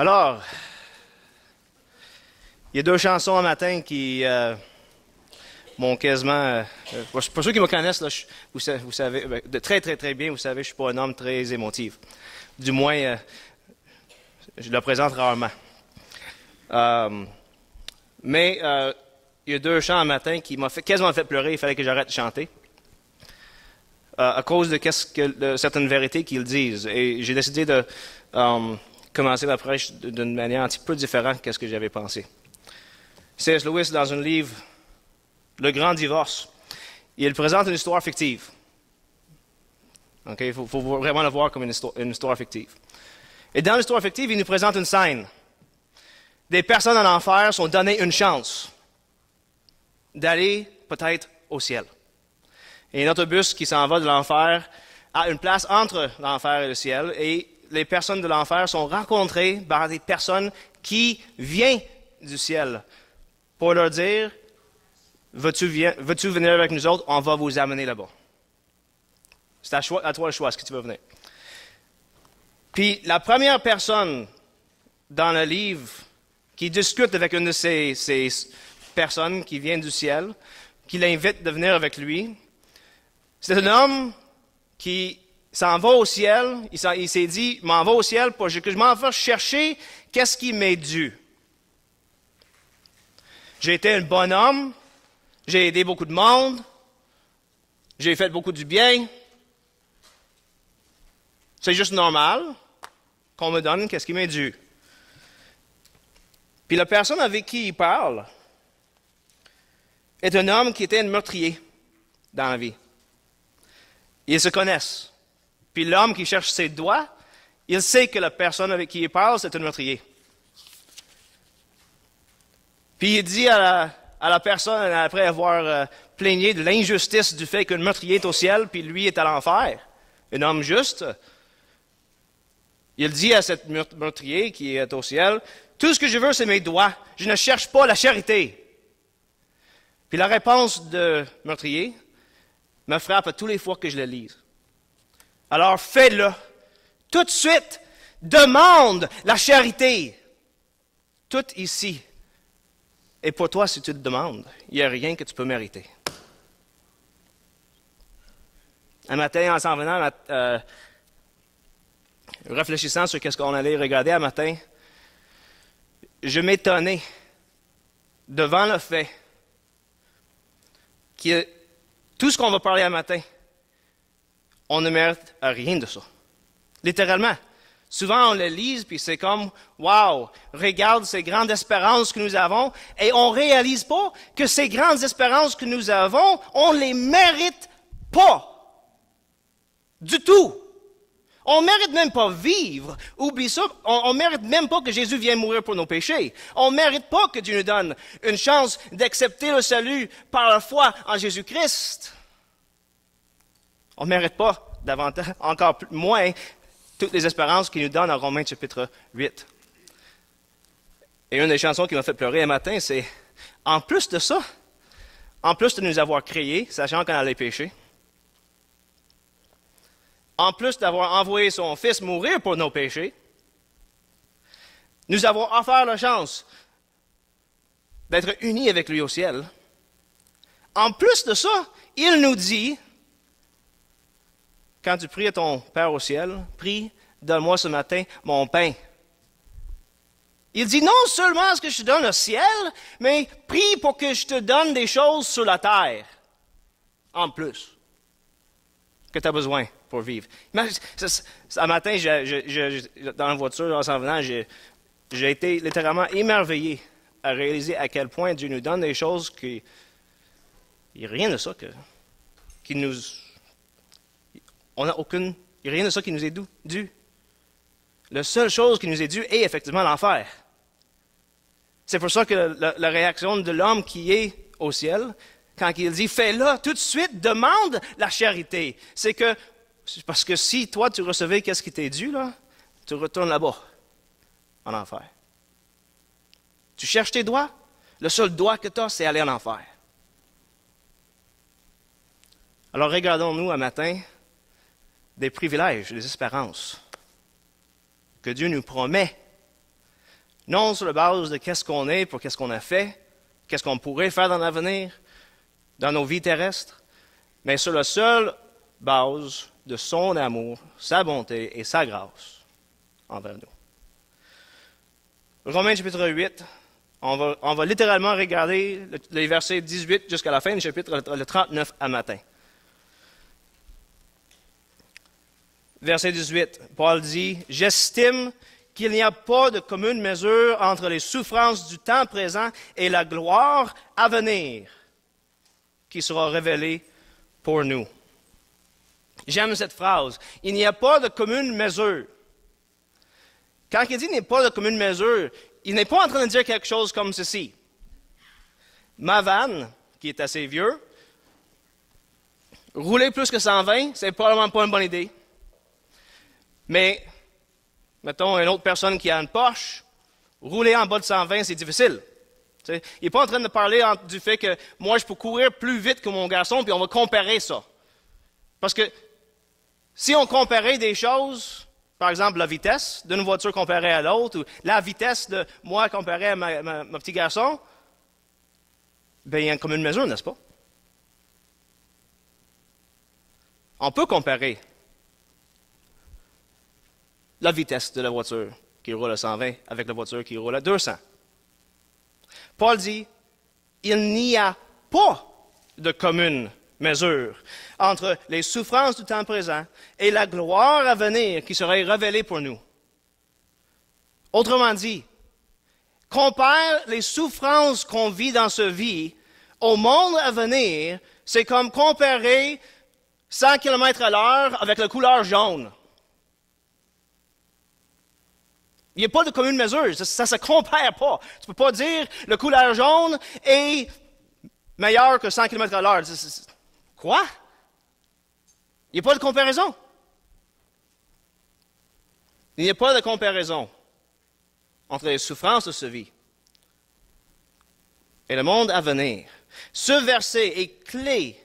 Alors, il y a deux chansons un matin qui m'ont quasiment... pour ceux qui me connaissent, là, vous savez, de très très très bien, vous savez, je suis pas un homme très émotif. Du moins, je le présente rarement. Mais il y a deux chants un matin qui m'ont quasiment fait pleurer, il fallait que j'arrête de chanter. À cause de certaines vérités qu'ils disent. Et j'ai décidé de commencer la prêche d'une manière un petit peu différente que ce que j'avais pensé. C.S. Lewis, dans un livre, Le Grand Divorce, il présente une histoire fictive. Okay? Il faut vraiment le voir comme une histoire fictive. Et dans l'histoire fictive, il nous présente une scène. Des personnes en enfer sont données une chance d'aller peut-être au ciel. Et un autobus qui s'en va de l'enfer a une place entre l'enfer et le ciel. Et les personnes de l'enfer sont rencontrées par des personnes qui viennent du ciel pour leur dire, veux-tu venir avec nous autres? On va vous amener là-bas. C'est à toi le choix, est-ce que tu veux venir? Puis la première personne dans le livre qui discute avec une de ces personnes qui viennent du ciel, qui l'invite de venir avec lui, c'est un homme qui s'en va au ciel. Il s'est dit, je m'en vais au ciel pour que je m'en fasse chercher qu'est-ce qui m'est dû. J'ai été un bon homme, j'ai aidé beaucoup de monde, j'ai fait beaucoup du bien. C'est juste normal qu'on me donne qu'est-ce qui m'est dû. Puis la personne avec qui il parle est un homme qui était un meurtrier dans la vie. Ils se connaissent. Puis l'homme qui cherche ses doigts, il sait que la personne avec qui il parle, c'est un meurtrier. Puis il dit à la personne, après avoir plaigné de l'injustice du fait qu'un meurtrier est au ciel, puis lui est à l'enfer, un homme juste, il dit à cet meurtrier qui est au ciel, « Tout ce que je veux, c'est mes doigts. Je ne cherche pas la charité. » Puis la réponse de meurtrier me frappe à tous les fois que je le lis. Alors fais-le. Tout de suite, demande la charité. Tout ici. Et pour toi, si tu le demandes, il n'y a rien que tu peux mériter. Un matin, en s'en venant, réfléchissant sur ce qu'on allait regarder un matin, je m'étonnais devant le fait que tout ce qu'on va parler un matin, on ne mérite rien de ça. Littéralement. Souvent, on le lit, puis c'est comme, wow, regarde ces grandes espérances que nous avons, et on ne réalise pas que ces grandes espérances que nous avons, on ne les mérite pas. Du tout. On ne mérite même pas vivre. Oublie ça. On ne mérite même pas que Jésus vienne mourir pour nos péchés. On ne mérite pas que Dieu nous donne une chance d'accepter le salut par la foi en Jésus-Christ. On ne mérite pas davantage, encore moins, toutes les espérances qu'il nous donne en Romains chapitre 8. Et une des chansons qui m'a fait pleurer un matin, c'est, en plus de ça, en plus de nous avoir créés, sachant qu'on allait pécher, en plus d'avoir envoyé son Fils mourir pour nos péchés, nous avons offert la chance d'être unis avec lui au ciel. En plus de ça, il nous dit, quand tu pries à ton Père au ciel, prie, donne-moi ce matin mon pain. Il dit non seulement ce que je te donne au ciel, mais prie pour que je te donne des choses sur la terre, en plus, que tu as besoin pour vivre. Ce matin, dans la voiture, en s'en venant, j'ai été littéralement émerveillé à réaliser à quel point Dieu nous donne des choses qui... Il n'y a rien de ça qui nous... On n'a aucune... Il n'y a rien de ça qui nous est dû. La seule chose qui nous est due est effectivement l'enfer. C'est pour ça que la réaction de l'homme qui est au ciel, quand il dit « fais-le tout de suite, demande la charité », c'est parce que si toi tu recevais qu'est-ce qui t'est dû, là, tu retournes là-bas, en enfer. Tu cherches tes doigts, le seul doigt que tu as, c'est aller en enfer. Alors regardons-nous un matin des privilèges, des espérances que Dieu nous promet Non sur la base de qu'est-ce qu'on est pour qu'est-ce qu'on a fait, qu'est-ce qu'on pourrait faire dans l'avenir, dans nos vies terrestres, mais sur la seule base de son amour, sa bonté et sa grâce envers nous. Romains chapitre 8, on va littéralement regarder les versets 18 jusqu'à la fin du chapitre, le 39 à matin. Verset 18, Paul dit, « J'estime qu'il n'y a pas de commune mesure entre les souffrances du temps présent et la gloire à venir qui sera révélée pour nous. » J'aime cette phrase. Il n'y a pas de commune mesure. Quand il dit qu'il n'y a pas de commune mesure, il n'est pas en train de dire quelque chose comme ceci. Ma vanne, qui est assez vieux, rouler plus que 120, c'est probablement pas une bonne idée. Mais, mettons, une autre personne qui a une Porsche, rouler en bas de 120, c'est difficile. Il n'est pas en train de parler du fait que moi, je peux courir plus vite que mon garçon, puis on va comparer ça. Parce que si on comparait des choses, par exemple la vitesse d'une voiture comparée à l'autre, ou la vitesse de moi comparée à mon petit garçon, bien, il y a comme une mesure, n'est-ce pas? On peut comparer la vitesse de la voiture qui roule à 120 avec la voiture qui roule à 200. Paul dit, il n'y a pas de commune mesure entre les souffrances du temps présent et la gloire à venir qui serait révélée pour nous. Autrement dit, compare les souffrances qu'on vit dans ce vie au monde à venir, c'est comme comparer 100 km à l'heure avec la couleur jaune. Il n'y a pas de commune mesure, ça ne se compare pas. Tu ne peux pas dire le couleur jaune est meilleur que 100 km à l'heure. Quoi? Il n'y a pas de comparaison. Il n'y a pas de comparaison entre les souffrances de ce vie et le monde à venir. Ce verset est clé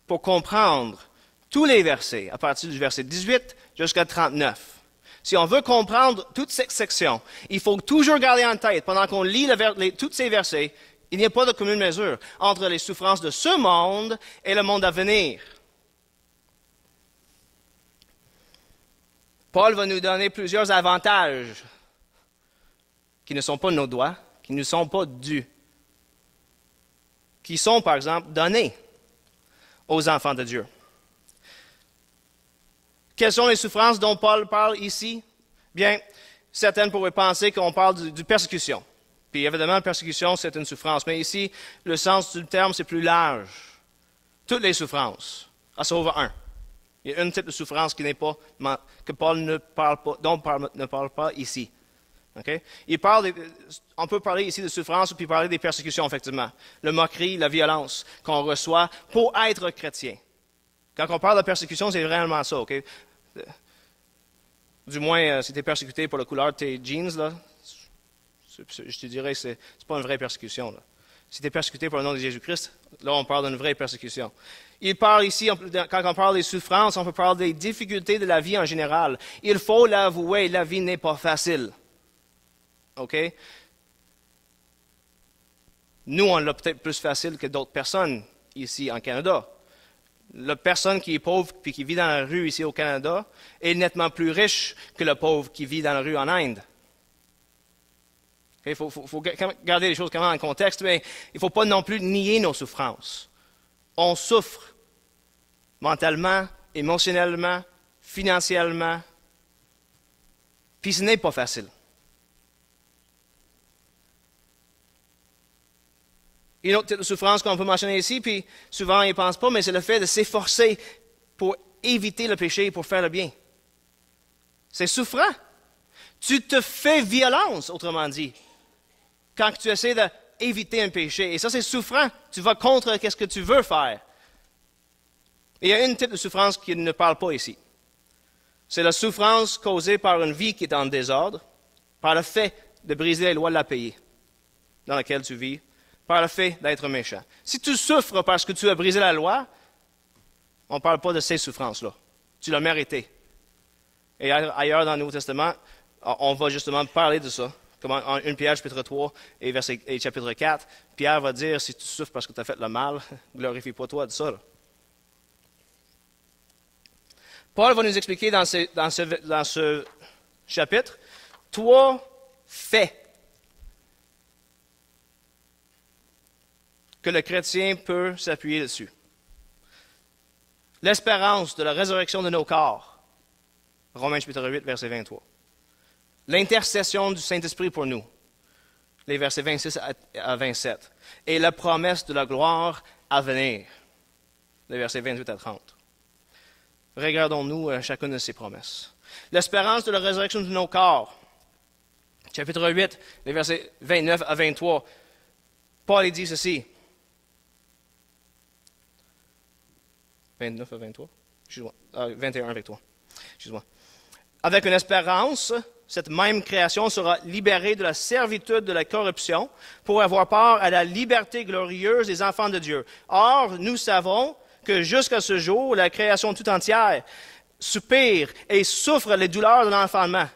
pour comprendre tous les versets, à partir du verset 18 jusqu'à 39. Si on veut comprendre toute cette section, il faut toujours garder en tête, pendant qu'on lit tous ces versets, il n'y a pas de commune mesure entre les souffrances de ce monde et le monde à venir. Paul va nous donner plusieurs avantages qui ne sont pas nos droits, qui ne sont pas dus, qui sont, par exemple, donnés aux enfants de Dieu. Quelles sont les souffrances dont Paul parle ici? Bien, certaines pourraient penser qu'on parle de persécution. Puis évidemment, la persécution, c'est une souffrance. Mais ici, le sens du terme, c'est plus large. Toutes les souffrances, à sauf un. Il y a un type de souffrance qui n'est pas, que Paul ne parle pas, dont Paul ne parle pas ici. Okay? On peut parler ici de souffrance, puis parler des persécutions, effectivement. Le moquerie, la violence qu'on reçoit pour être chrétien. Quand on parle de persécution, c'est réellement ça, OK? Du moins, si tu es persécuté pour la couleur de tes jeans, là, je te dirais que ce n'est pas une vraie persécution. Là. Si tu es persécuté pour le nom de Jésus-Christ, là, on parle d'une vraie persécution. Il parle ici, quand on parle des souffrances, on peut parler des difficultés de la vie en général. Il faut l'avouer, la vie n'est pas facile. OK? Nous, on l'a peut-être plus facile que d'autres personnes ici en Canada. La personne qui est pauvre et qui vit dans la rue ici au Canada est nettement plus riche que le pauvre qui vit dans la rue en Inde. Il faut garder les choses quand même en contexte, mais il ne faut pas non plus nier nos souffrances. On souffre mentalement, émotionnellement, financièrement, puis ce n'est pas facile. Une autre type de souffrance qu'on peut mentionner ici, puis souvent ils ne pensent pas, mais c'est le fait de s'efforcer pour éviter le péché, pour faire le bien. C'est souffrant. Tu te fais violence, autrement dit, quand tu essaies d'éviter un péché. Et ça, c'est souffrant. Tu vas contre ce que tu veux faire. Et il y a une type de souffrance qui ne parle pas ici. C'est la souffrance causée par une vie qui est en désordre, par le fait de briser les lois de la pays dans laquelle tu vis, par le fait d'être méchant. Si tu souffres parce que tu as brisé la loi, on ne parle pas de ces souffrances-là. Tu l'as mérité. Et ailleurs dans le Nouveau Testament, on va justement parler de ça. Comme en 1 Pierre chapitre 3 et chapitre 4, Pierre va dire, si tu souffres parce que tu as fait le mal, glorifie pas toi de ça. Là. Paul va nous expliquer dans ce chapitre 3 faits que le chrétien peut s'appuyer dessus. L'espérance de la résurrection de nos corps. Romains chapitre 8, verset 23. L'intercession du Saint-Esprit pour nous. Les versets 26 à 27. Et la promesse de la gloire à venir. Les versets 28 à 30. Regardons-nous chacune de ces promesses. L'espérance de la résurrection de nos corps. Chapitre 8, les versets 29 à 23. Paul dit ceci. 29 à 23? Excuse-moi. 21 avec toi. Excuse-moi. Avec une espérance, cette même création sera libérée de la servitude de la corruption pour avoir part à la liberté glorieuse des enfants de Dieu. Or, nous savons que jusqu'à ce jour, la création tout entière soupire et souffre les douleurs de l'enfantement.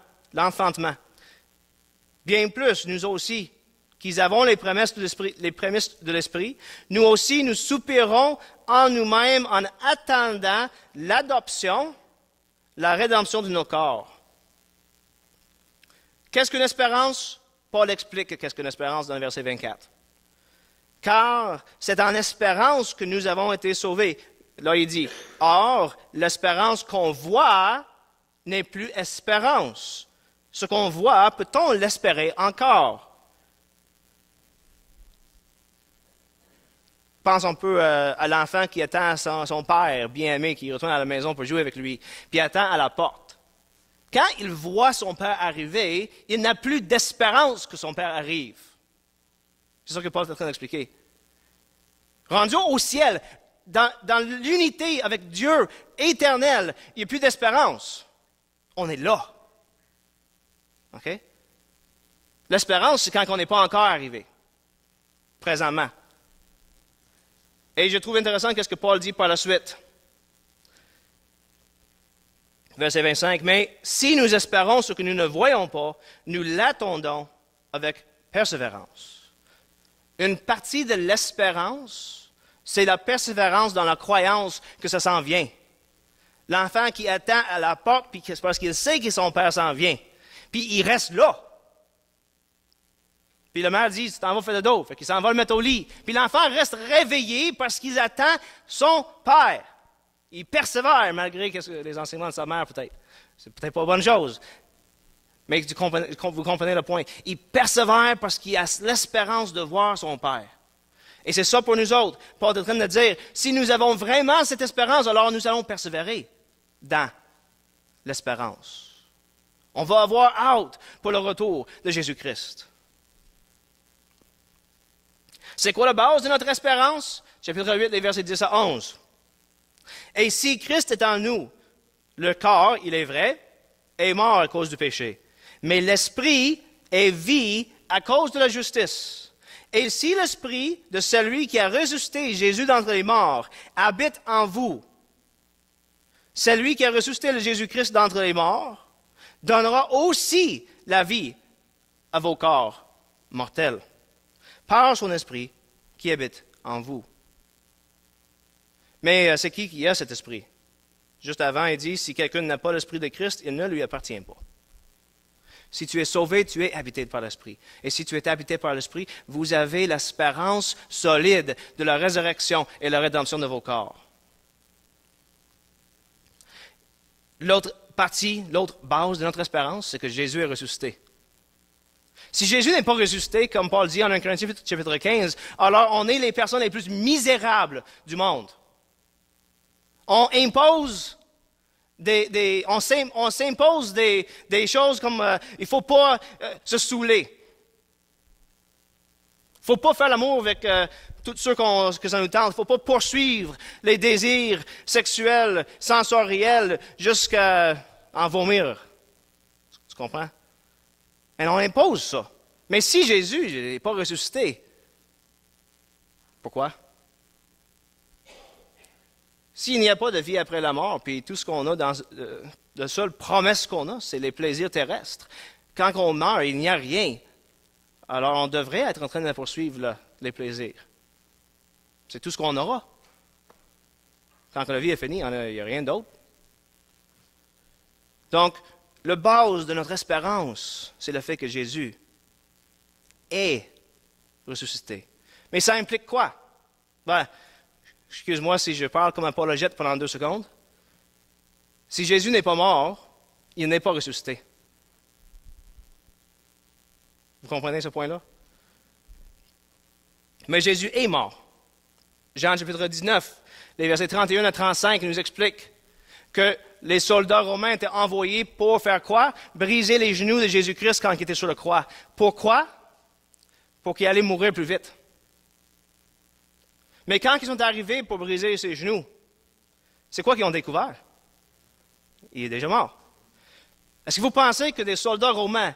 Bien plus, nous aussi, qui avons les prémices de l'Esprit, nous aussi, nous soupirons en nous-mêmes en attendant l'adoption, la rédemption de nos corps. Qu'est-ce qu'une espérance? Paul explique qu'est-ce qu'une espérance dans le verset 24. Car c'est en espérance que nous avons été sauvés. Là, il dit, or, l'espérance qu'on voit n'est plus espérance. Ce qu'on voit, peut-on l'espérer encore? Pense un peu à l'enfant qui attend son père bien-aimé, qui retourne à la maison pour jouer avec lui, puis attend à la porte. Quand il voit son père arriver, il n'a plus d'espérance que son père arrive. C'est ça que Paul est en train d'expliquer. Rendu au ciel, dans l'unité avec Dieu éternel, il n'y a plus d'espérance. On est là. OK? L'espérance, c'est quand on n'est pas encore arrivé. Présentement. Et je trouve intéressant ce que Paul dit par la suite. Verset 25. Mais si nous espérons ce que nous ne voyons pas, nous l'attendons avec persévérance. Une partie de l'espérance, c'est la persévérance dans la croyance que ça s'en vient. L'enfant qui attend à la porte, puis c'est parce qu'il sait que son père s'en vient. Puis il reste là. Puis le mère dit, tu t'en vas faire de dos. Fait qu'il s'en va le mettre au lit. Puis l'enfant reste réveillé parce qu'il attend son père. Il persévère malgré les enseignements de sa mère, peut-être. C'est peut-être pas une bonne chose. Mais vous comprenez le point. Il persévère parce qu'il a l'espérance de voir son père. Et c'est ça pour nous autres. Paul est en train de dire, si nous avons vraiment cette espérance, alors nous allons persévérer dans l'espérance. On va avoir hâte pour le retour de Jésus-Christ. C'est quoi la base de notre espérance? Chapitre 8, les versets 10 à 11. Et si Christ est en nous, le corps, il est vrai, est mort à cause du péché. Mais l'esprit est vie à cause de la justice. Et si l'esprit de celui qui a ressuscité Jésus d'entre les morts habite en vous, celui qui a ressuscité le Jésus-Christ d'entre les morts donnera aussi la vie à vos corps mortels, par son esprit qui habite en vous. Mais c'est qui a cet esprit? Juste avant, il dit, si quelqu'un n'a pas l'esprit de Christ, il ne lui appartient pas. Si tu es sauvé, tu es habité par l'esprit. Et si tu es habité par l'esprit, vous avez l'espérance solide de la résurrection et la rédemption de vos corps. L'autre partie, l'autre base de notre espérance, c'est que Jésus est ressuscité. Si Jésus n'est pas ressuscité, comme Paul dit en 1 Corinthiens chapitre 15, alors on est les personnes les plus misérables du monde. On impose on s'impose des choses comme il ne faut pas se saouler. Il ne faut pas faire l'amour avec tous ceux que ça nous tente. Il ne faut pas poursuivre les désirs sexuels, sensoriels, jusqu'à en vomir. Tu comprends? Et on impose ça. Mais si Jésus n'est pas ressuscité, pourquoi? S'il n'y a pas de vie après la mort, puis tout ce qu'on a la seule promesse qu'on a, c'est les plaisirs terrestres. Quand on meurt, il n'y a rien alors on devrait être en train de poursuivre les plaisirs. C'est tout ce qu'on aura. Quand la vie est finie, il n'y a rien d'autre. Donc, le base de notre espérance, c'est le fait que Jésus est ressuscité. Mais ça implique quoi? Ben, excuse-moi si je parle comme apologète pendant 2 secondes. Si Jésus n'est pas mort, il n'est pas ressuscité. Vous comprenez ce point-là? Mais Jésus est mort. Jean chapitre 19, les versets 31 à 35 nous expliquent que les soldats romains étaient envoyés pour faire quoi? Briser les genoux de Jésus-Christ quand il était sur la croix. Pourquoi? Pour qu'il allait mourir plus vite. Mais quand ils sont arrivés pour briser ses genoux, c'est quoi qu'ils ont découvert? Il est déjà mort. Est-ce que vous pensez que des soldats romains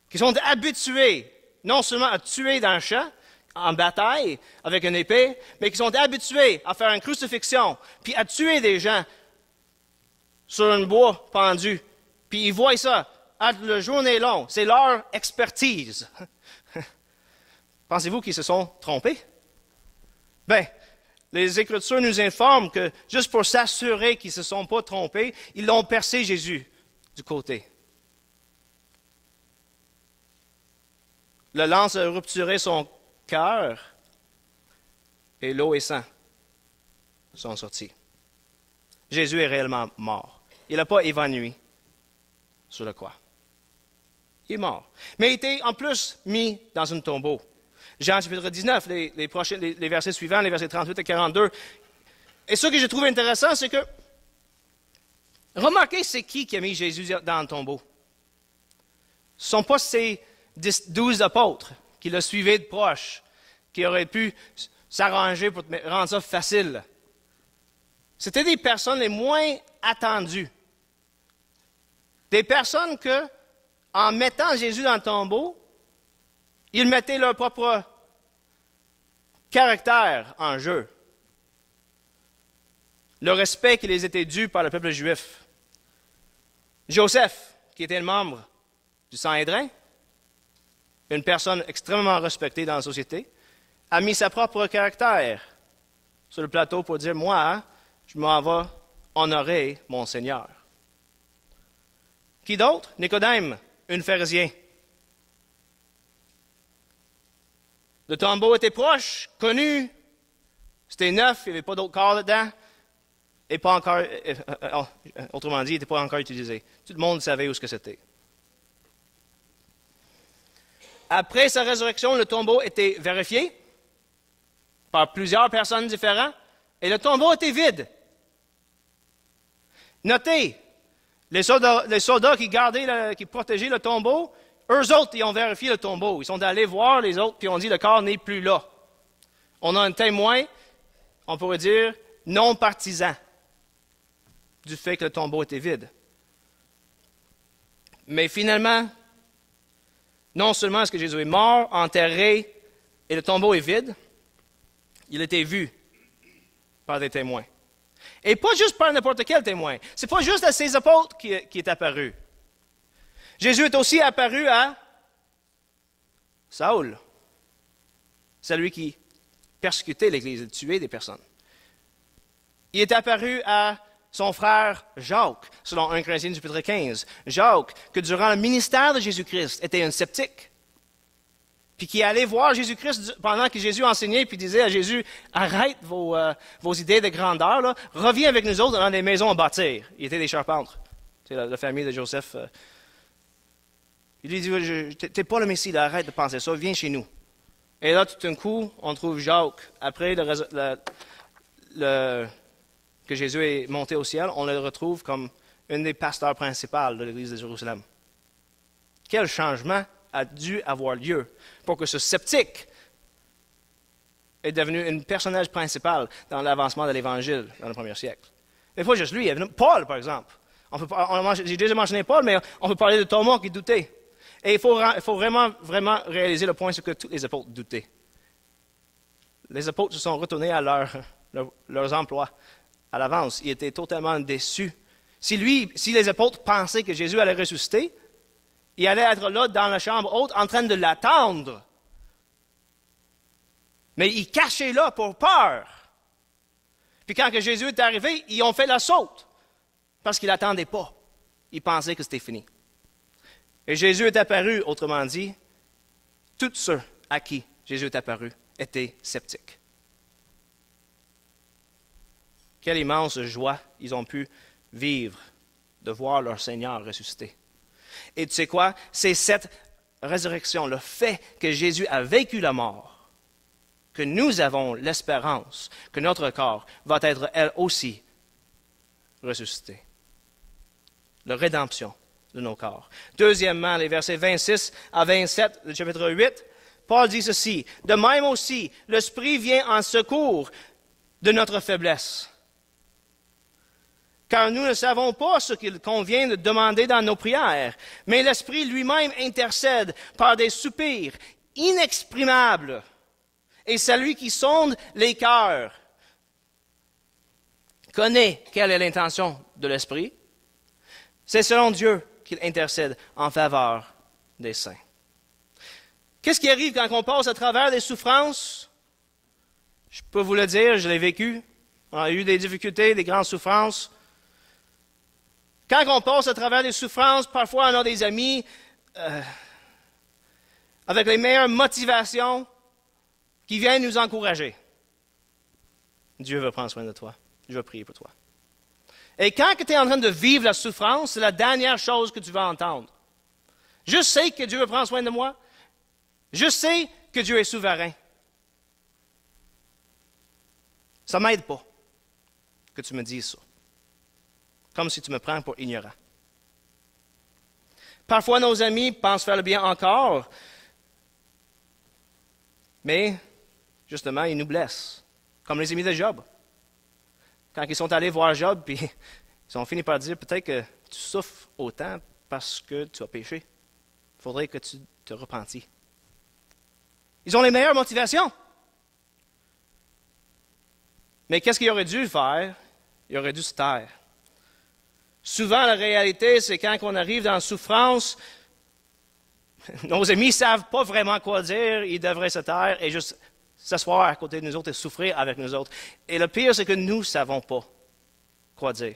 qui sont habitués non seulement à tuer dans le champ, en bataille, avec une épée, mais qui sont habitués à faire une crucifixion, puis à tuer des gens sur un bois pendu, puis ils voient ça, le journée est long, c'est leur expertise. Pensez-vous qu'ils se sont trompés? Bien, les Écritures nous informent que, juste pour s'assurer qu'ils ne se sont pas trompés, ils l'ont percé Jésus du côté. Le lance a rupturé son cœur et l'eau et sang sont sortis. Jésus est réellement mort. Il n'a pas évanoui sur la croix. Il est mort. Mais il était en plus mis dans un tombeau. Jean chapitre 19, les versets suivants, les versets 38 et 42. Et ce que j'ai trouvé intéressant, c'est que, remarquez, c'est qui a mis Jésus dans le tombeau? Ce ne sont pas ces 12 apôtres qui le suivaient de proche, qui auraient pu s'arranger pour rendre ça facile. C'était des personnes les moins attendues. Des personnes que, en mettant Jésus dans le tombeau, ils mettaient leur propre caractère en jeu. Le respect qui les était dû par le peuple juif. Joseph, qui était le membre du Sanhédrin, une personne extrêmement respectée dans la société, a mis sa propre caractère sur le plateau pour dire, moi, je m'en vais honorer mon Seigneur. Qui d'autre? Nicodème, un pharisien. Le tombeau était proche, connu, c'était neuf, il n'y avait pas d'autre corps dedans, et pas encore, autrement dit, il n'était pas encore utilisé. Tout le monde savait où c'était. Après sa résurrection, le tombeau était vérifié par plusieurs personnes différentes, et le tombeau était vide. Notez, les soldats qui protégeaient le tombeau, eux autres, ils ont vérifié le tombeau. Ils sont allés voir les autres, puis ont dit, le corps n'est plus là. On a un témoin, on pourrait dire, non partisan, du fait que le tombeau était vide. Mais finalement, non seulement est-ce que Jésus est mort, enterré, et le tombeau est vide, il a été vu par des témoins. Et pas juste par n'importe quel témoin. Ce n'est pas juste à ses apôtres qui est apparu. Jésus est aussi apparu à Saül, celui qui persécutait l'Église et tuait des personnes. Il est apparu à son frère Jacques, selon 1 Corinthiens chapitre 15. Jacques, que durant le ministère de Jésus-Christ, était un sceptique, puis qui allait voir Jésus-Christ pendant que Jésus enseignait, puis disait à Jésus, arrête vos idées de grandeur, là, reviens avec nous autres dans des maisons à bâtir. Il était des charpentes. C'est la famille de Joseph. Il lui dit, t'es pas le Messie, là, arrête de penser ça, viens chez nous. Et là, tout d'un coup, on trouve Jacques. Après que Jésus est monté au ciel, on le retrouve comme un des pasteurs principaux de l'Église de Jérusalem. Quel changement a dû avoir lieu pour que ce sceptique est devenu un personnage principal dans l'avancement de l'Évangile dans le premier siècle. Mais pas juste lui, il y avait Paul, par exemple. J'ai déjà mentionné Paul, mais on peut parler de Thomas qui doutait. Et il faut vraiment réaliser le point sur que tous les apôtres doutaient. Les apôtres se sont retournés à leurs emplois à l'avance. Ils étaient totalement déçus. Si les apôtres pensaient que Jésus allait ressusciter, Il allait être là dans la chambre haute en train de l'attendre. Mais il cachait là pour peur. Puis quand que Jésus est arrivé, ils ont fait la saute. Parce qu'ils ne l'attendaient pas. Ils pensaient que c'était fini. Et Jésus est apparu, autrement dit, tous ceux à qui Jésus est apparu étaient sceptiques. Quelle immense joie ils ont pu vivre de voir leur Seigneur ressusciter. Et tu sais quoi? C'est cette résurrection, le fait que Jésus a vécu la mort, que nous avons l'espérance que notre corps va être, elle aussi, ressuscité. La rédemption de nos corps. Deuxièmement, les versets 26 à 27 du chapitre 8, Paul dit ceci, « De même aussi, l'Esprit vient en secours de notre faiblesse. Car nous ne savons pas ce qu'il convient de demander dans nos prières, mais l'Esprit lui-même intercède par des soupirs inexprimables. Et celui qui sonde les cœurs connaît quelle est l'intention de l'Esprit. C'est selon Dieu qu'il intercède en faveur des saints. » Qu'est-ce qui arrive quand on passe à travers des souffrances? Je peux vous le dire, je l'ai vécu. On a eu des difficultés, des grandes souffrances. Quand on passe à travers des souffrances, parfois on a des amis avec les meilleures motivations qui viennent nous encourager. Dieu veut prendre soin de toi. Je vais prier pour toi. Et quand tu es en train de vivre la souffrance, c'est la dernière chose que tu vas entendre. Je sais que Dieu veut prendre soin de moi. Je sais que Dieu est souverain. Ça ne m'aide pas que tu me dises ça. Comme si tu me prends pour ignorant. Parfois, nos amis pensent faire le bien encore, mais justement, ils nous blessent. Comme les amis de Job. Quand ils sont allés voir Job, puis ils ont fini par dire, peut-être que tu souffres autant parce que tu as péché. Il faudrait que tu te repentis. Ils ont les meilleures motivations. Mais qu'est-ce qu'ils auraient dû faire? Ils auraient dû se taire. Souvent, la réalité, c'est quand on arrive dans la souffrance, nos amis ne savent pas vraiment quoi dire, ils devraient se taire et juste s'asseoir à côté de nous autres et souffrir avec nous autres. Et le pire, c'est que nous ne savons pas quoi dire.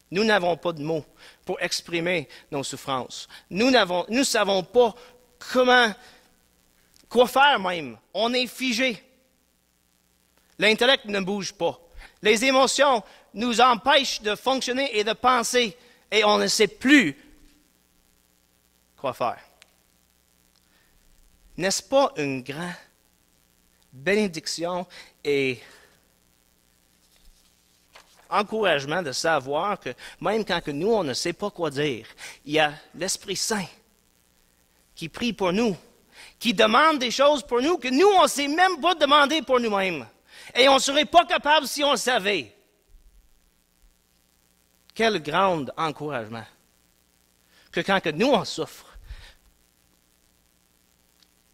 Nous n'avons pas de mots pour exprimer nos souffrances. Nous ne savons pas quoi faire même. On est figé. L'intellect ne bouge pas. Les émotions nous empêchent de fonctionner et de penser, et on ne sait plus quoi faire. N'est-ce pas une grande bénédiction et encouragement de savoir que même quand nous, on ne sait pas quoi dire, il y a l'Esprit Saint qui prie pour nous, qui demande des choses pour nous que nous, on ne sait même pas demander pour nous-mêmes. Et on ne serait pas capable si on le savait. Quel grand encouragement que quand que nous, on souffre,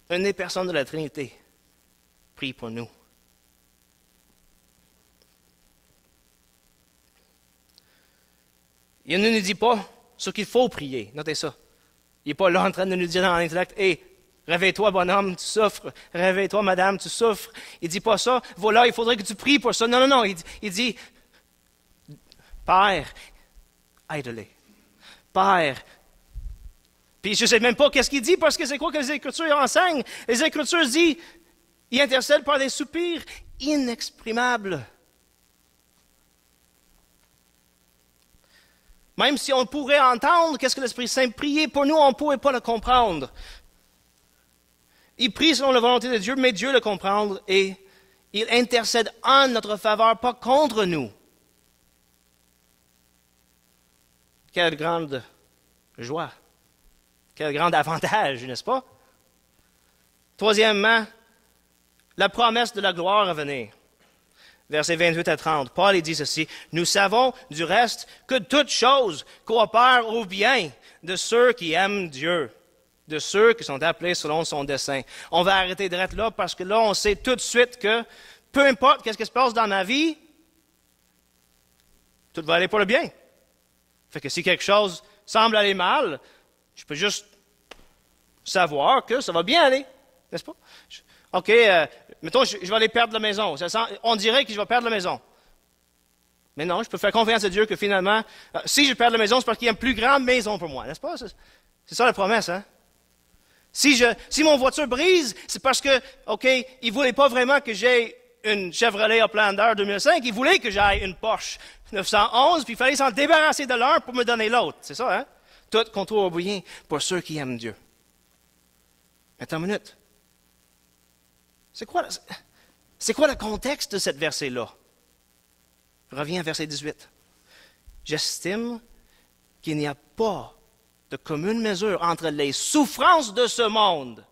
une des personnes de la Trinité prie pour nous. Il ne nous dit pas ce qu'il faut prier. Notez ça. Il n'est pas là en train de nous dire dans l'intellect, « Hé, réveille-toi, bonhomme, tu souffres. Réveille-toi, madame, tu souffres. » Il ne dit pas ça. « Voilà, il faudrait que tu pries pour ça. » Non, non, non. Il dit, « Père, aide-les. Père. » Puis je ne sais même pas qu'est-ce qu'il dit, parce que c'est quoi que les Écritures enseignent. Les Écritures disent, il intercède par des soupirs inexprimables. Même si on pourrait entendre qu'est-ce que l'Esprit Saint priait pour nous, on ne pourrait pas le comprendre. Il prie selon la volonté de Dieu, mais Dieu le comprend et il intercède en notre faveur, pas contre nous. Quelle grande joie. Quel grand avantage, n'est-ce pas? Troisièmement, la promesse de la gloire à venir. Versets 28 à 30. Paul il dit ceci, « Nous savons du reste que toute chose coopère au bien de ceux qui aiment Dieu, de ceux qui sont appelés selon son dessein. » On va arrêter de être là parce que là, on sait tout de suite que peu importe qu'est-ce qui se passe dans ma vie, tout va aller pour le bien. Fait que si quelque chose semble aller mal, Je peux juste savoir que ça va bien aller, n'est-ce pas? OK, mettons, je vais aller perdre la maison. On dirait que je vais perdre la maison. Mais non, je peux faire confiance à Dieu que finalement, si je perds la maison, c'est parce qu'il y a une plus grande maison pour moi, n'est-ce pas? C'est ça la promesse, hein? Si mon voiture brise, c'est parce que, OK, il ne voulait pas vraiment que j'aie une Chevrolet Outlander 2005, il voulait que j'aille une Porsche 911, puis il fallait s'en débarrasser de l'un pour me donner l'autre. C'est ça, hein? Tout contrôle au bien pour ceux qui aiment Dieu. Attends une minute. C'est quoi le contexte de ce verset-là? Je reviens à verset 18. J'estime qu'il n'y a pas de commune mesure entre les souffrances de ce monde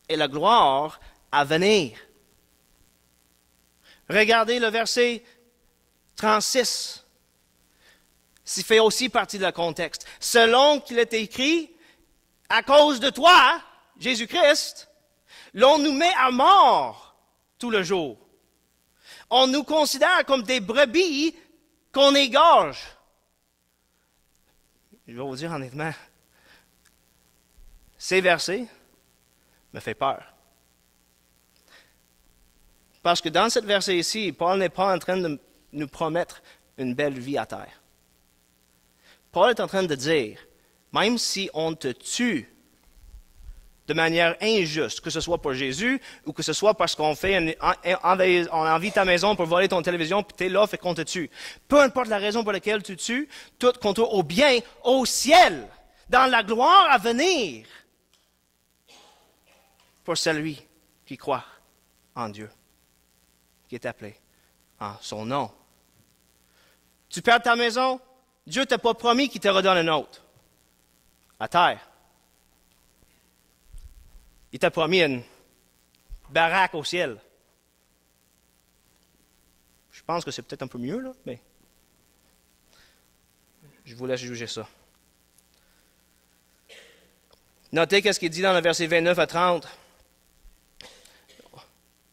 et la gloire à venir. Regardez le verset 36. Ça fait aussi partie du contexte. Selon qu'il est écrit, à cause de toi, Jésus-Christ, l'on nous met à mort tout le jour. On nous considère comme des brebis qu'on égorge. Je vais vous dire honnêtement, ces versets me font peur. Parce que dans ce verset ici, Paul n'est pas en train de nous promettre une belle vie à terre. Paul est en train de dire, même si on te tue de manière injuste, que ce soit pour Jésus ou que ce soit parce qu'on on envie ta maison pour voler ton télévision, puis tu es là, fait qu'on te tue. Peu importe la raison pour laquelle tu tues, tout contourne au bien, au ciel, dans la gloire à venir, pour celui qui croit en Dieu, qui est appelé en son nom. Tu perds ta maison, Dieu ne t'a pas promis qu'il te redonne une autre, à terre. Il t'a promis une baraque au ciel. Je pense que c'est peut-être un peu mieux, là, mais je vous laisse juger ça. Notez qu'est-ce qu'il dit dans le verset 29 à 30.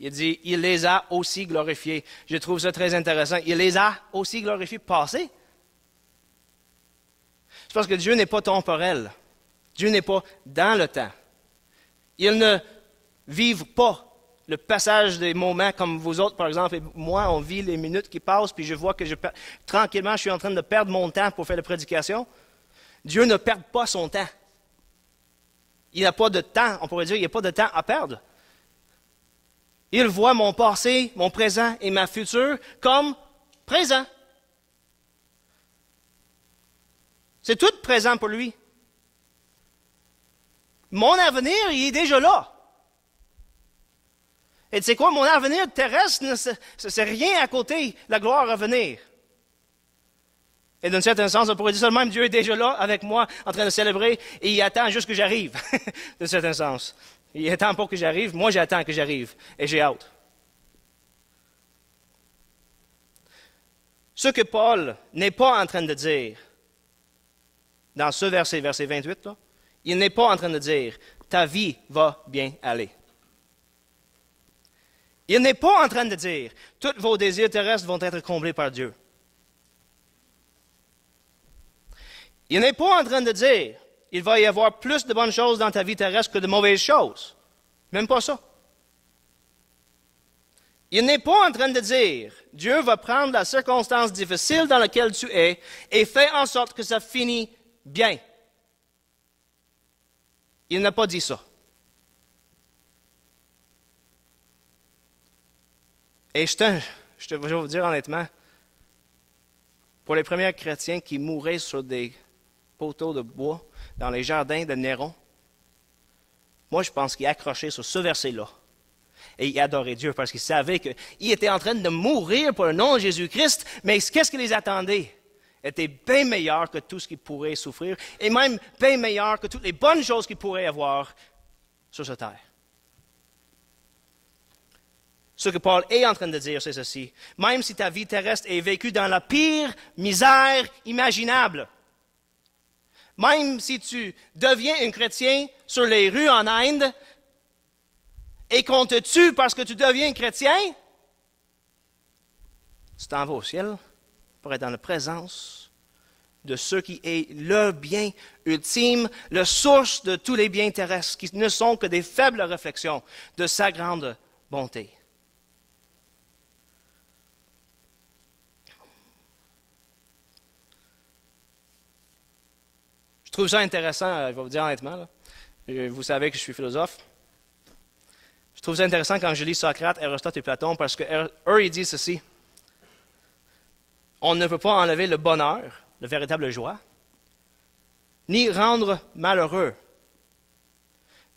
Il dit, il les a aussi glorifiés. Je trouve ça très intéressant. Il les a aussi glorifiés passé. C'est parce que Dieu n'est pas temporel. Dieu n'est pas dans le temps. Ils ne vivent pas le passage des moments comme vous autres, par exemple, et moi, on vit les minutes qui passent, puis je vois que tranquillement, je suis en train de perdre mon temps pour faire la prédication. Dieu ne perd pas son temps. Il n'a pas de temps, on pourrait dire, il n'y a pas de temps à perdre. Il voit mon passé, mon présent et ma future comme présent. C'est tout présent pour lui. Mon avenir, il est déjà là. Et tu sais quoi, mon avenir terrestre, c'est rien à côté de la gloire à venir. Et d'un certain sens, on pourrait dire ça de même, Dieu est déjà là avec moi, en train de célébrer, et il attend juste que j'arrive, d'un certain sens. Il attend pas que j'arrive, moi j'attends que j'arrive, et j'ai hâte. Ce que Paul n'est pas en train de dire, dans ce verset 28, là, il n'est pas en train de dire, ta vie va bien aller. Il n'est pas en train de dire, tous vos désirs terrestres vont être comblés par Dieu. Il n'est pas en train de dire, il va y avoir plus de bonnes choses dans ta vie terrestre que de mauvaises choses. Même pas ça. Il n'est pas en train de dire, Dieu va prendre la circonstance difficile dans laquelle tu es et faire en sorte que ça finit bien. Il n'a pas dit ça. Et je vais vous dire honnêtement, pour les premiers chrétiens qui mouraient sur des poteaux de bois dans les jardins de Néron, moi je pense qu'il accrochait sur ce verset-là. Et il adorait Dieu parce qu'il savait qu'il était en train de mourir pour le nom de Jésus-Christ, mais qu'est-ce qui les attendait? Était bien meilleur que tout ce qu'il pourrait souffrir, et même bien meilleur que toutes les bonnes choses qu'il pourrait avoir sur cette terre. Ce que Paul est en train de dire, c'est ceci. Même si ta vie terrestre est vécue dans la pire misère imaginable, même si tu deviens un chrétien sur les rues en Inde et qu'on te tue parce que tu deviens un chrétien, tu t'en vas au ciel pour être dans la présence de ce qui est le bien ultime, la source de tous les biens terrestres, qui ne sont que des faibles réflexions de sa grande bonté. Je trouve ça intéressant, je vais vous dire honnêtement, là. Vous savez que je suis philosophe. Je trouve ça intéressant quand je lis Socrate, Aristote et Platon, parce qu'eux, ils disent ceci. On ne peut pas enlever le bonheur, la véritable joie, ni rendre malheureux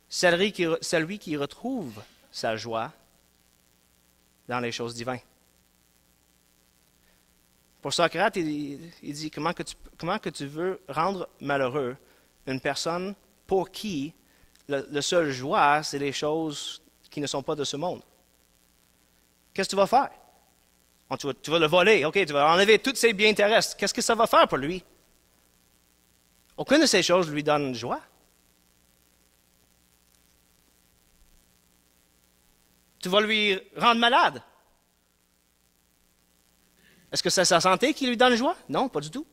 celui qui retrouve sa joie dans les choses divines. Pour Socrate, il dit comment que tu veux rendre malheureux une personne pour qui le seul joie, c'est les choses qui ne sont pas de ce monde. Qu'est-ce que tu vas faire? Bon, tu vas le voler, ok, tu vas enlever tous ses biens terrestres. Qu'est-ce que ça va faire pour lui? Aucune de ces choses lui donne joie. Tu vas lui rendre malade. Est-ce que c'est sa santé qui lui donne joie? Non, pas du tout.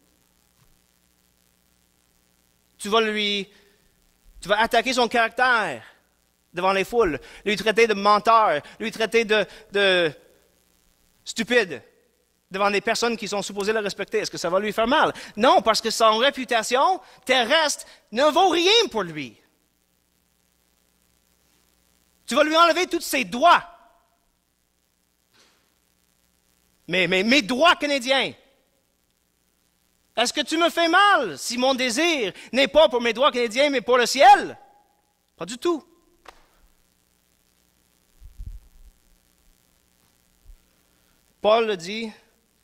Tu vas attaquer son caractère devant les foules, lui traiter de menteur, lui traiter de stupide devant des personnes qui sont supposées le respecter. Est-ce que ça va lui faire mal? Non, parce que son réputation terrestre ne vaut rien pour lui. Tu vas lui enlever tous ses droits. Mais mes droits canadiens. Est-ce que tu me fais mal si mon désir n'est pas pour mes droits canadiens, mais pour le ciel? Pas du tout. Paul dit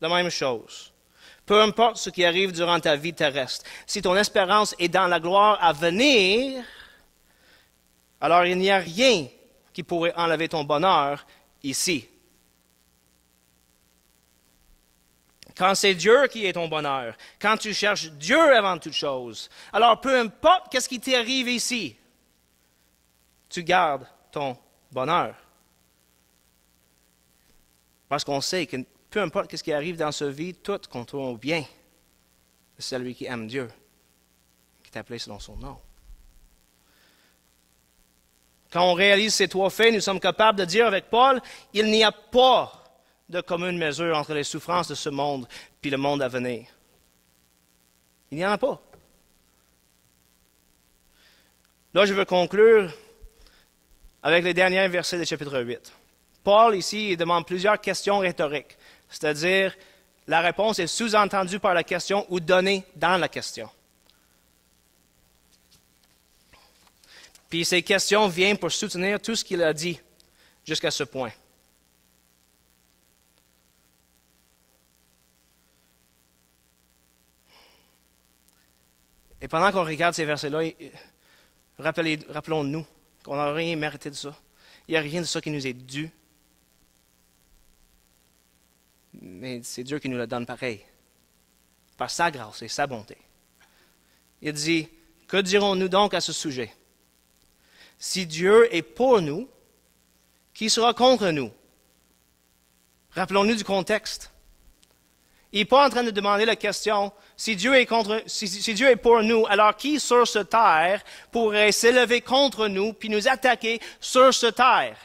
la même chose. Peu importe ce qui arrive durant ta vie terrestre, si ton espérance est dans la gloire à venir, alors il n'y a rien qui pourrait enlever ton bonheur ici. Quand c'est Dieu qui est ton bonheur, quand tu cherches Dieu avant toute chose, alors peu importe qu'est-ce qui t'arrive ici, tu gardes ton bonheur. Parce qu'on sait que peu importe ce qui arrive dans sa vie, tout contourne au bien de celui qui aime Dieu, qui est appelé selon son nom. Quand on réalise ces trois faits, nous sommes capables de dire avec Paul, il n'y a pas de commune mesure entre les souffrances de ce monde et le monde à venir. Il n'y en a pas. Là, je veux conclure avec les derniers versets du chapitre 8. Paul, ici, il demande plusieurs questions rhétoriques, c'est-à-dire la réponse est sous-entendue par la question ou donnée dans la question. Puis ces questions viennent pour soutenir tout ce qu'il a dit jusqu'à ce point. Et pendant qu'on regarde ces versets-là, rappelons-nous qu'on n'a rien mérité de ça. Il n'y a rien de ça qui nous est dû. Mais c'est Dieu qui nous le donne pareil, par sa grâce et sa bonté. Il dit, que dirons-nous donc à ce sujet? Si Dieu est pour nous, qui sera contre nous? Rappelons-nous du contexte. Il n'est pas en train de demander la question, si Dieu est pour nous, alors qui sur cette terre pourrait s'élever contre nous puis nous attaquer sur cette terre?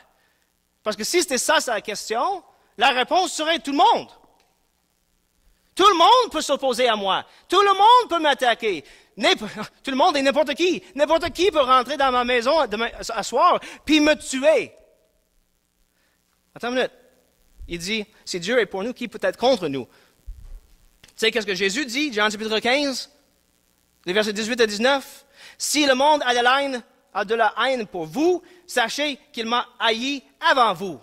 Parce que si c'était ça sa question, la réponse serait tout le monde. Tout le monde peut s'opposer à moi. Tout le monde peut m'attaquer. Tout le monde et n'importe qui. N'importe qui peut rentrer dans ma maison à soir puis me tuer. Attends une minute. Il dit, si Dieu est pour nous, qui peut être contre nous? Tu sais qu'est-ce que Jésus dit, Jean chapitre 15, les versets 18 à 19? Si le monde a de la haine pour vous, sachez qu'il m'a haï avant vous.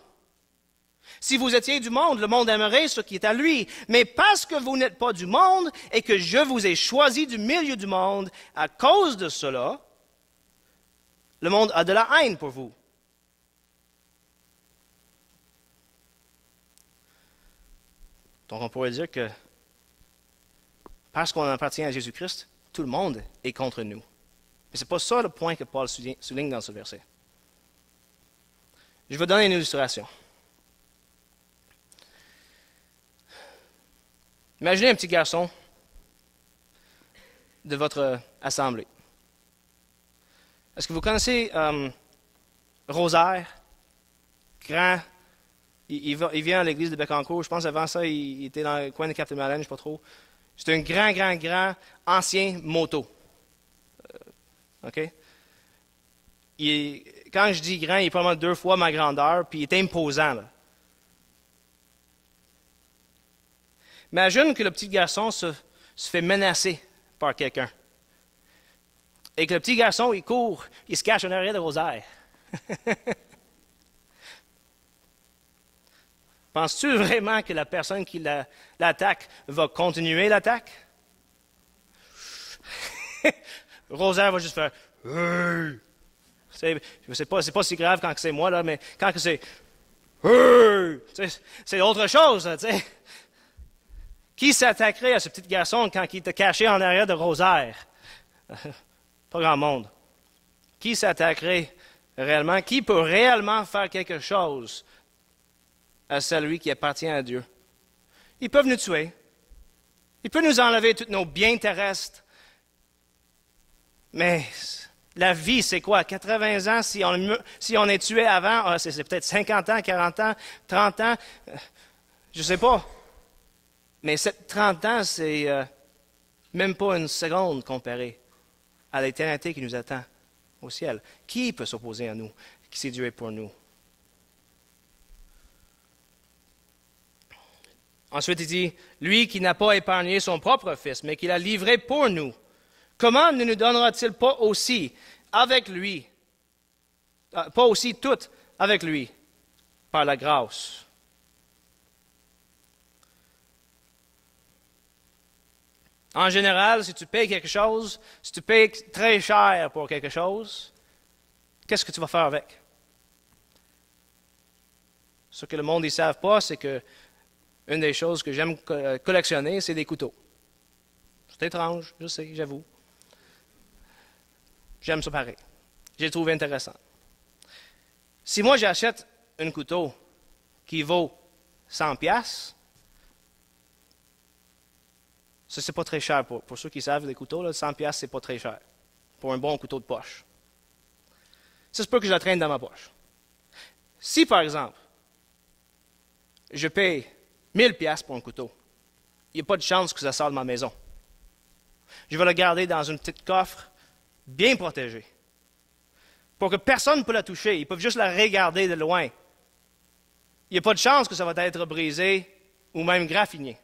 Si vous étiez du monde, le monde aimerait ce qui est à lui. Mais parce que vous n'êtes pas du monde et que je vous ai choisi du milieu du monde, à cause de cela, le monde a de la haine pour vous. Donc on pourrait dire que parce qu'on appartient à Jésus-Christ, tout le monde est contre nous. Mais ce n'est pas ça le point que Paul souligne dans ce verset. Je vais donner une illustration. Imaginez un petit garçon de votre assemblée. Est-ce que vous connaissez Rosaire? Grand. Il vient à l'église de Bécancour. Je pense avant ça, il était dans le coin de Cap-de-Malène, je ne sais pas trop. C'est un grand ancien moto. OK? Quand je dis grand, il est probablement 2 fois ma grandeur, puis il est imposant. Là. Imagine que le petit garçon se fait menacer par quelqu'un. Et que le petit garçon, il court, il se cache en arrière de Rosaire. Penses-tu vraiment que la personne qui l'attaque va continuer l'attaque? Rosaire va juste faire hey! C'est pas si grave quand c'est moi, là, mais quand c'est hey! C'est autre chose. Là, qui s'attaquerait à ce petit garçon quand il était caché en arrière de Rosaire? Pas grand monde. Qui s'attaquerait réellement? Qui peut réellement faire quelque chose à celui qui appartient à Dieu? Ils peuvent nous tuer. Ils peuvent nous enlever tous nos biens terrestres. Mais la vie, c'est quoi? 80 ans, si on est tué avant, c'est peut-être 50 ans, 40 ans, 30 ans, je ne sais pas. Mais 30 ans, c'est même pas une seconde comparé à l'éternité qui nous attend au ciel. Qui peut s'opposer à nous, si Dieu est pour nous? Ensuite, il dit, lui qui n'a pas épargné son propre fils, mais qui l'a livré pour nous, comment ne nous donnera-t-il pas aussi avec lui, pas aussi tout avec lui, par la grâce? En général, si tu payes quelque chose, si tu payes très cher pour quelque chose, qu'est-ce que tu vas faire avec? Ce que le monde ne savent pas, c'est que une des choses que j'aime collectionner, c'est des couteaux. C'est étrange, je sais, j'avoue. J'aime ça pareil. J'ai trouvé intéressant. Si moi j'achète un couteau qui vaut 100 piastres, ça c'est pas très cher pour ceux qui savent les couteaux, là, 100 piastres c'est pas très cher pour un bon couteau de poche. Ça se peut que je la traîne dans ma poche. Si par exemple, je paye 1000 piastres pour un couteau, il n'y a pas de chance que ça sorte de ma maison. Je vais le garder dans une petite coffre bien protégée pour que personne ne peut la toucher. Ils peuvent juste la regarder de loin. Il n'y a pas de chance que ça va être brisé ou même graffiné.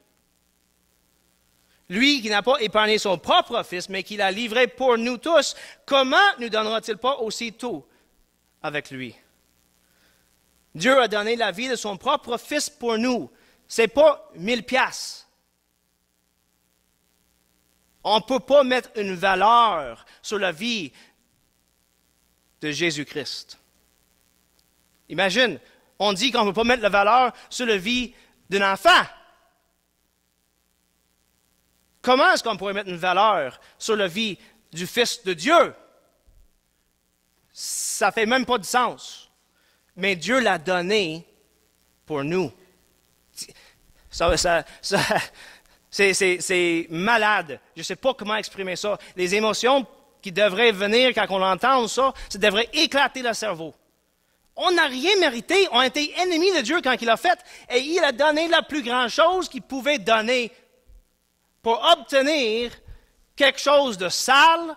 Lui qui n'a pas épargné son propre fils, mais qui l'a livré pour nous tous, comment ne donnera-t-il pas aussi tout avec lui? Dieu a donné la vie de son propre fils pour nous. Ce n'est pas 1000 piastres. On ne peut pas mettre une valeur sur la vie de Jésus-Christ. Imagine, on dit qu'on ne peut pas mettre la valeur sur la vie d'un enfant. Comment est-ce qu'on pourrait mettre une valeur sur la vie du Fils de Dieu? Ça ne fait même pas de sens. Mais Dieu l'a donné pour nous. C'est malade. Je ne sais pas comment exprimer ça. Les émotions qui devraient venir quand on entend ça devrait éclater le cerveau. On n'a rien mérité. On a été ennemis de Dieu quand il a fait. Et il a donné la plus grande chose qu'il pouvait donner pour obtenir quelque chose de sale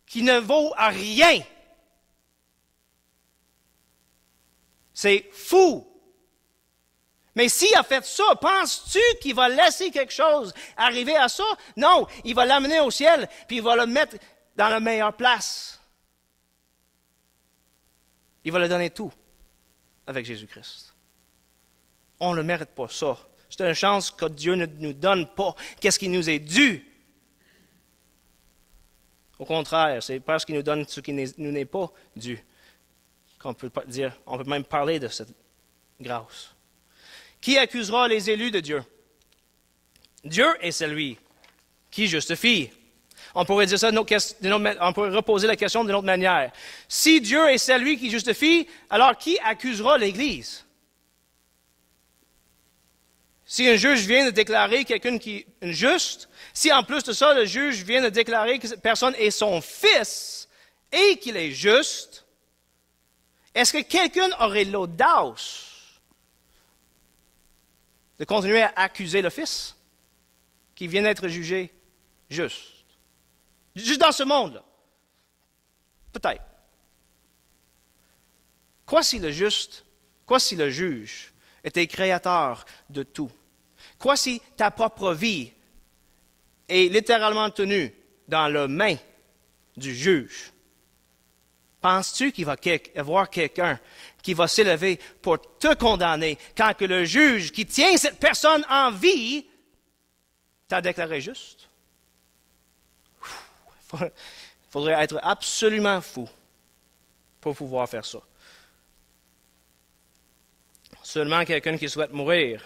qui ne vaut à rien. C'est fou. Mais s'il a fait ça, penses-tu qu'il va laisser quelque chose arriver à ça? Non, il va l'amener au ciel, puis il va le mettre dans la meilleure place. Il va le donner tout avec Jésus-Christ. On ne mérite pas ça. C'est une chance que Dieu ne nous donne pas. Qu'est-ce qui nous est dû? Au contraire, c'est parce qu'il nous donne ce qui nous n'est pas dû qu'on peut dire, on peut même parler de cette grâce. Qui accusera les élus de Dieu? Dieu est celui qui justifie. On pourrait dire ça on pourrait reposer la question d'une autre manière. Si Dieu est celui qui justifie, alors qui accusera l'Église? Si un juge vient de déclarer quelqu'un qui est injuste, si en plus de ça, le juge vient de déclarer que cette personne est son fils et qu'il est juste, est-ce que quelqu'un aurait l'audace de continuer à accuser le fils qui vient d'être jugé juste? Juste dans ce monde-là. Peut-être. Quoi si le juge était créateur de tout? Quoi si ta propre vie est littéralement tenue dans les mains du juge? Penses-tu qu'il va y avoir quelqu'un qui va s'élever pour te condamner quand que le juge qui tient cette personne en vie t'a déclaré juste? Il faudrait être absolument fou pour pouvoir faire ça. Seulement quelqu'un qui souhaite mourir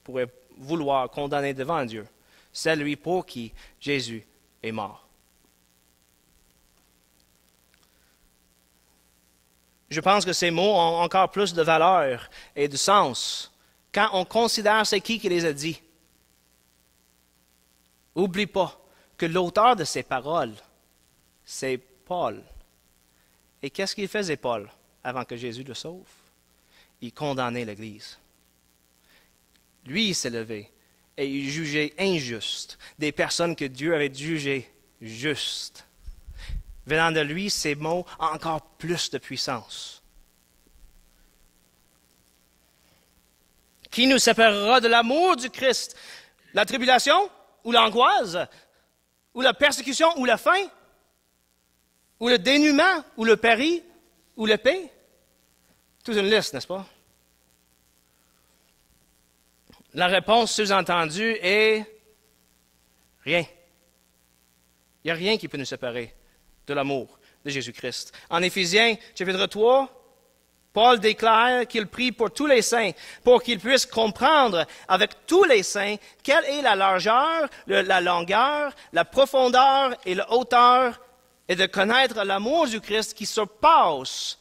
pourrait vouloir condamner devant Dieu celui pour qui Jésus est mort. Je pense que ces mots ont encore plus de valeur et de sens quand on considère c'est qui les a dit. Oublie pas que l'auteur de ces paroles, c'est Paul. Et qu'est-ce qu'il faisait, Paul, avant que Jésus le sauve? Il condamnait l'Église. Lui, il s'est levé et il jugeait injuste des personnes que Dieu avait jugées justes. Venant de lui, ces mots ont encore plus de puissance. Qui nous séparera de l'amour du Christ? La tribulation ou l'angoisse? Ou la persécution ou la faim? Ou le dénuement ou le péril ou l'épée? Toute une liste, n'est-ce pas? La réponse sous-entendue est rien. Il n'y a rien qui peut nous séparer de l'amour de Jésus-Christ. En Éphésiens, chapitre 3, Paul déclare qu'il prie pour tous les saints, pour qu'ils puissent comprendre avec tous les saints quelle est la largeur, la longueur, la profondeur et la hauteur, et de connaître l'amour du Christ qui surpasse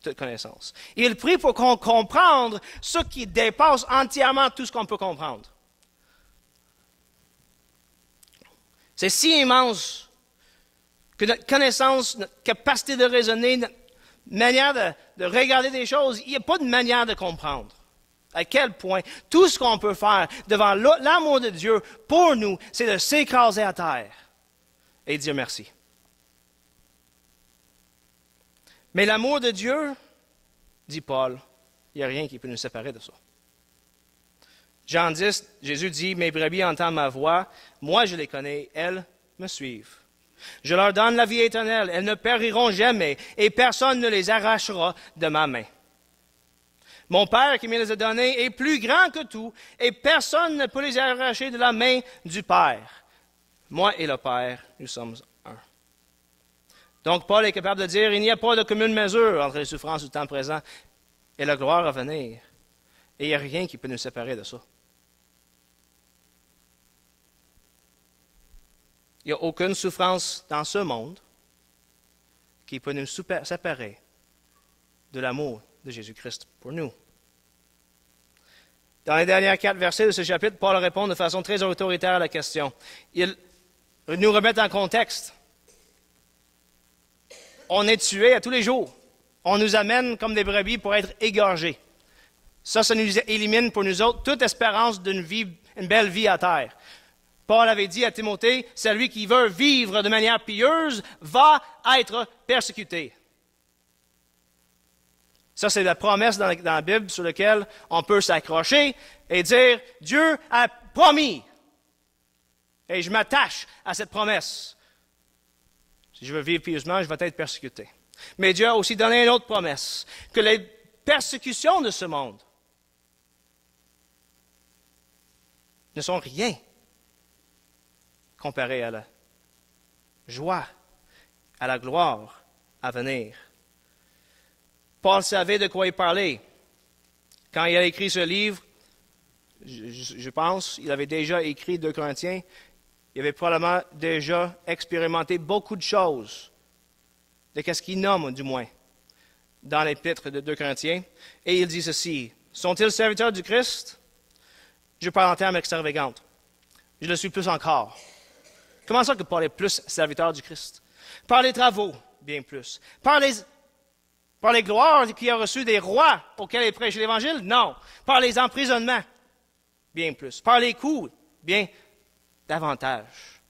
toute connaissance. Il prie pour qu'on comprenne ce qui dépasse entièrement tout ce qu'on peut comprendre. C'est si immense que notre connaissance, notre capacité de raisonner, notre manière de regarder des choses, il n'y a pas de manière de comprendre. À quel point tout ce qu'on peut faire devant l'amour de Dieu pour nous, c'est de s'écraser à terre et dire merci. Mais l'amour de Dieu, dit Paul, il n'y a rien qui peut nous séparer de ça. Jean 10, Jésus dit, « Mes brebis entendent ma voix, moi je les connais, elles me suivent. Je leur donne la vie éternelle, elles ne périront jamais, et personne ne les arrachera de ma main. Mon Père qui me les a donnés est plus grand que tout, et personne ne peut les arracher de la main du Père. Moi et le Père, nous sommes un. » Donc, Paul est capable de dire, il n'y a pas de commune mesure entre les souffrances du temps présent et la gloire à venir. Et il n'y a rien qui peut nous séparer de ça. Il n'y a aucune souffrance dans ce monde qui peut nous séparer de l'amour de Jésus-Christ pour nous. Dans les derniers 4 versets de ce chapitre, Paul répond de façon très autoritaire à la question. Il nous remet en contexte. On est tué à tous les jours. On nous amène comme des brebis pour être égorgés. Ça nous élimine pour nous autres toute espérance d'une belle vie à terre. Paul avait dit à Timothée, celui qui veut vivre de manière pieuse va être persécuté. Ça, c'est la promesse dans la Bible sur laquelle on peut s'accrocher et dire, Dieu a promis. Et je m'attache à cette promesse. Si je veux vivre pieusement, je vais être persécuté. Mais Dieu a aussi donné une autre promesse, que les persécutions de ce monde ne sont rien comparé à la joie, à la gloire à venir. Paul savait de quoi il parlait. Quand il a écrit ce livre, je pense, il avait déjà écrit 2 Corinthiens, il avait probablement déjà expérimenté beaucoup de choses, de ce qu'il nomme du moins, dans l'épître de 2 Corinthiens. Et il dit ceci, sont-ils serviteurs du Christ? Je parle en termes extravagants. Je le suis plus encore. Comment ça que Paul est plus serviteur du Christ? Par les travaux, bien plus. Par les gloires qu'il a reçues des rois auxquels il prêchait l'Évangile? Non. Par les emprisonnements? Bien plus. Par les coups? Bien davantage.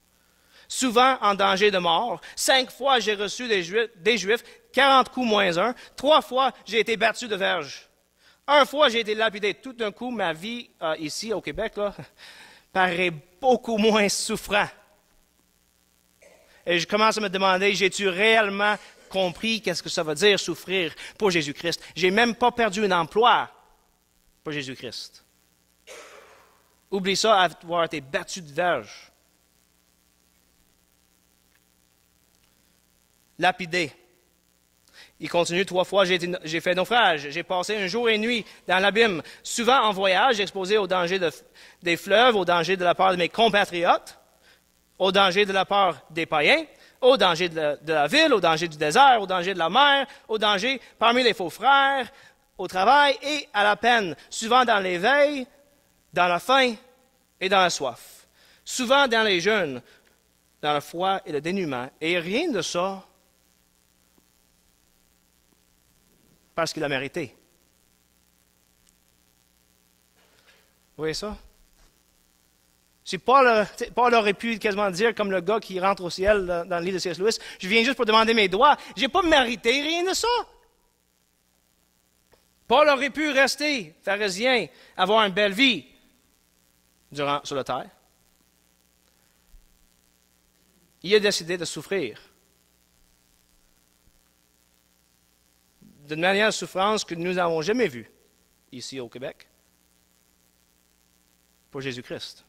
Souvent en danger de mort. 5 fois j'ai reçu des Juifs, 40 coups moins 1. 3 fois j'ai été battu de verge. 1 fois j'ai été lapidé. Tout d'un coup, ma vie ici au Québec là, paraît beaucoup moins souffrant. Et je commence à me demander, j'ai-tu réellement compris qu'est-ce que ça veut dire souffrir pour Jésus-Christ? J'ai même pas perdu un emploi pour Jésus-Christ. Oublie ça, avoir été battu de verge. Lapidé. Il continue 3 fois, j'ai fait naufrage. J'ai passé un jour et une nuit dans l'abîme. Souvent en voyage, exposé au danger des fleuves, au danger de la part de mes compatriotes, au danger de la part des païens, au danger de la ville, au danger du désert, au danger de la mer, au danger parmi les faux frères, au travail et à la peine, souvent dans l'éveil, dans la faim et dans la soif, souvent dans les jeûnes, dans le froid et le dénuement, et rien de ça parce qu'il a mérité. Vous voyez ça? Si Paul aurait pu quasiment dire, comme le gars qui rentre au ciel dans le livre de C.S. Lewis, je viens juste pour demander mes droits, je n'ai pas mérité rien de ça. Paul aurait pu rester pharisien, avoir une belle vie sur la terre. Il a décidé de souffrir. D'une manière de souffrance que nous n'avons jamais vue ici au Québec pour Jésus-Christ.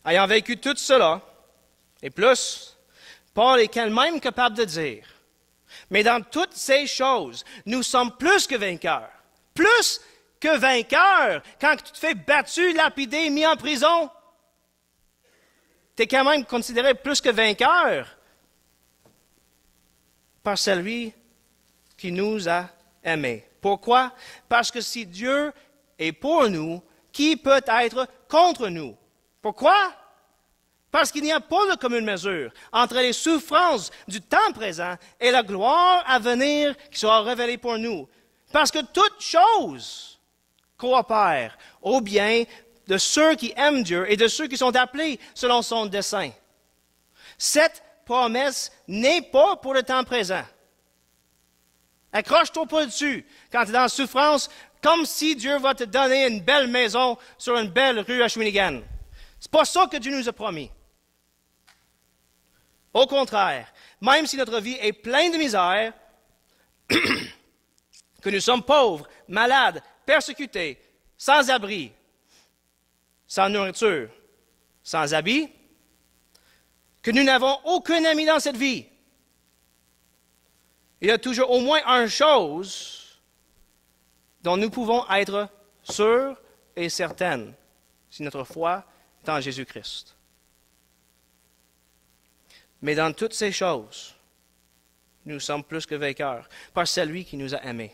Ayant vécu tout cela, et plus, Paul est quand même capable de dire, mais dans toutes ces choses, nous sommes plus que vainqueurs. Plus que vainqueurs. Quand tu te fais battu, lapidé, mis en prison, tu es quand même considéré plus que vainqueur par celui qui nous a aimés. Pourquoi? Parce que si Dieu est pour nous, qui peut être contre nous? Pourquoi? Parce qu'il n'y a pas de commune mesure entre les souffrances du temps présent et la gloire à venir qui sera révélée pour nous. Parce que toute chose coopère au bien de ceux qui aiment Dieu et de ceux qui sont appelés selon son dessein. Cette promesse n'est pas pour le temps présent. Accroche-toi pas dessus quand tu es dans la souffrance, comme si Dieu va te donner une belle maison sur une belle rue à Shawinigan. C'est pas ça que Dieu nous a promis. Au contraire, même si notre vie est pleine de misère, que nous sommes pauvres, malades, persécutés, sans abri, sans nourriture, sans habits, que nous n'avons aucun ami dans cette vie, il y a toujours au moins une chose dont nous pouvons être sûrs et certaines si notre foi est en Jésus-Christ. Mais dans toutes ces choses, nous sommes plus que vainqueurs par celui qui nous a aimés.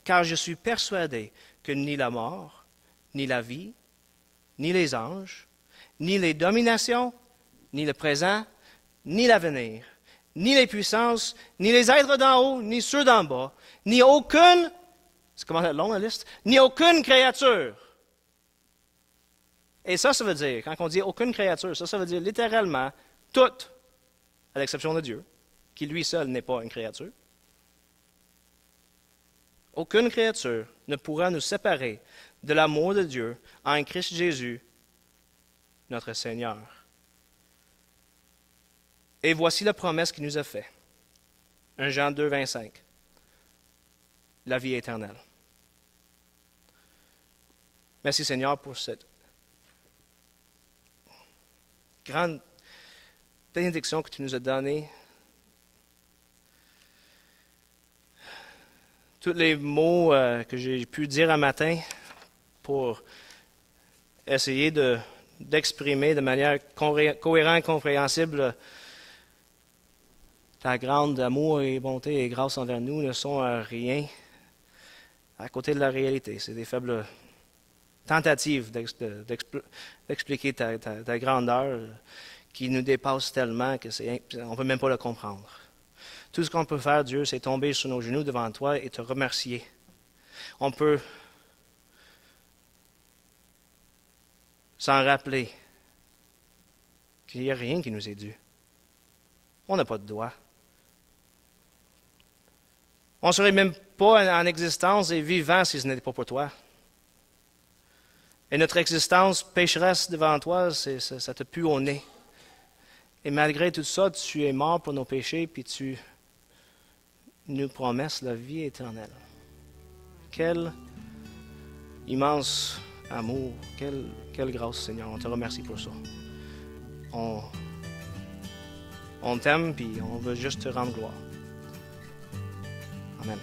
Car je suis persuadé que ni la mort, ni la vie, ni les anges, ni les dominations, ni le présent, ni l'avenir, ni les puissances, ni les êtres d'en haut, ni ceux d'en bas, ni aucune, c'est comment c'est long la liste, ni aucune créature. Et ça veut dire, quand on dit aucune créature, ça veut dire littéralement toute, à l'exception de Dieu, qui lui seul n'est pas une créature. Aucune créature ne pourra nous séparer de l'amour de Dieu en Christ Jésus, notre Seigneur. Et voici la promesse qu'il nous a faite. 1 Jean 2, 25. La vie éternelle. Merci Seigneur pour cette grande bénédiction que tu nous as donnée. Tous les mots que j'ai pu dire un matin pour essayer d'exprimer de manière cohérente et compréhensible ta grande amour et bonté et grâce envers nous ne sont rien à côté de la réalité. C'est des faibles tentative d'expliquer ta grandeur qui nous dépasse tellement qu'on ne peut même pas le comprendre. Tout ce qu'on peut faire, Dieu, c'est tomber sur nos genoux devant toi et te remercier. On peut s'en rappeler qu'il n'y a rien qui nous est dû. On n'a pas de doigt. On ne serait même pas en existence et vivant si ce n'était pas pour toi. Et notre existence pécheresse devant toi, ça te pue au nez. Et malgré tout ça, tu es mort pour nos péchés, puis tu nous promettes la vie éternelle. Quel immense amour, quelle grâce, Seigneur. On te remercie pour ça. On t'aime, puis on veut juste te rendre gloire. Amen.